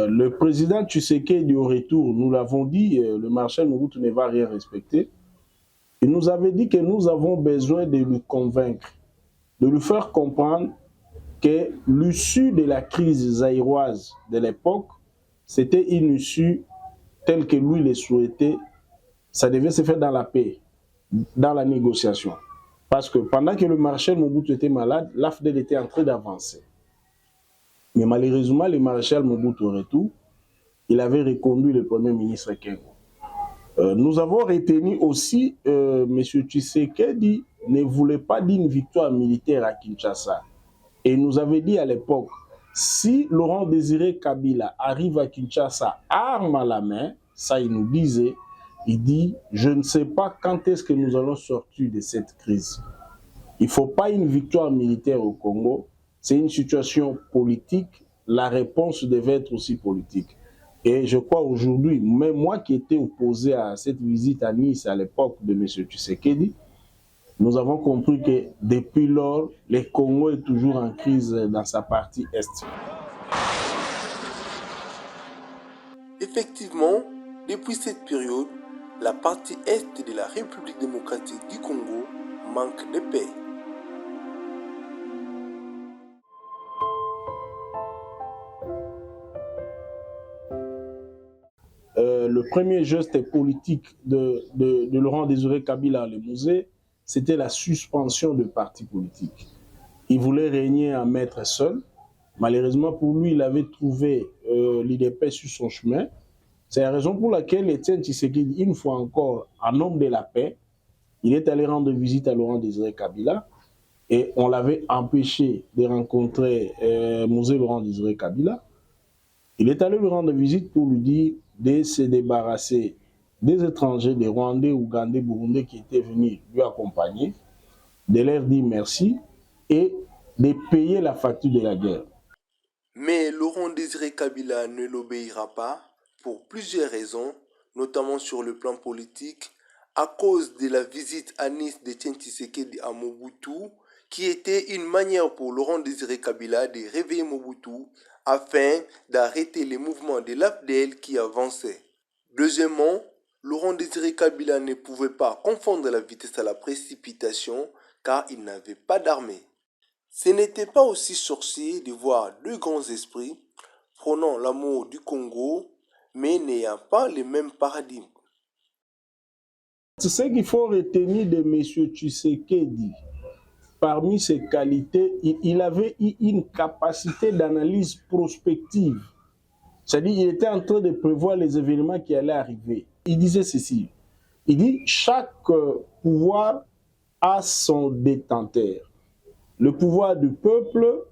Le président Tshisekedi au retour, nous l'avons dit, le maréchal Mobutu ne va rien respecter. Il nous avait dit que nous avons besoin de le convaincre, de lui faire comprendre que l'issue de la crise zaïroise de l'époque, c'était une issue telle que lui le souhaitait. Ça devait se faire dans la paix, dans la négociation. Parce que pendant que le maréchal Mobutu était malade, l'AFDEL était en train d'avancer. Mais malheureusement, le maréchal Mobutu au retour, il avait reconduit le premier ministre Kengo. Nous avons retenu aussi, M. Tshisekedi ne voulait pas d'une victoire militaire à Kinshasa. Et il nous avait dit à l'époque, si Laurent Désiré Kabila arrive à Kinshasa, arme à la main, ça il nous disait, il dit, je ne sais pas quand est-ce que nous allons sortir de cette crise. Il ne faut pas une victoire militaire au Congo, c'est une situation politique, la réponse devait être aussi politique. Et je crois aujourd'hui, même moi qui étais opposé à cette visite à Nice à l'époque de M. Tshisekedi, nous avons compris que depuis lors, le Congo est toujours en crise dans sa partie est. Effectivement, depuis cette période, la partie est de la République démocratique du Congo manque de paix. Le premier geste politique de Laurent Désiré Kabila à Lemouze, c'était la suspension de partis politiques. Il voulait régner en maître seul. Malheureusement pour lui, il avait trouvé l'IDP sur son chemin. C'est la raison pour laquelle Étienne Tshisekedi, une fois encore, en homme de la paix, il est allé rendre visite à Laurent Désiré Kabila et on l'avait empêché de rencontrer Mosé Laurent Désiré Kabila. Il est allé lui rendre visite pour lui dire de se débarrasser des étrangers, des Rwandais, Ougandais, Burundais qui étaient venus lui accompagner, de leur dire merci et de payer la facture de la guerre. Mais Laurent Désiré Kabila ne l'obéira pas pour plusieurs raisons, notamment sur le plan politique, à cause de la visite à Nice de Tshisekedi à Mobutu, qui était une manière pour Laurent Désiré Kabila de réveiller Mobutu afin d'arrêter les mouvements de l'AFDEL qui avançaient. Deuxièmement, Laurent Désiré Kabila ne pouvait pas confondre la vitesse à la précipitation car il n'avait pas d'armée. Ce n'était pas aussi sorcier de voir deux grands esprits prônant l'amour du Congo, mais n'ayant pas le même paradigme. C'est ce qu'il faut retenir de M. Tshisekedi. Parmi ses qualités, il avait une capacité d'analyse prospective. C'est-à-dire qu'il était en train de prévoir les événements qui allaient arriver. Il disait ceci, il dit « Chaque pouvoir a son détenteur. Le pouvoir du peuple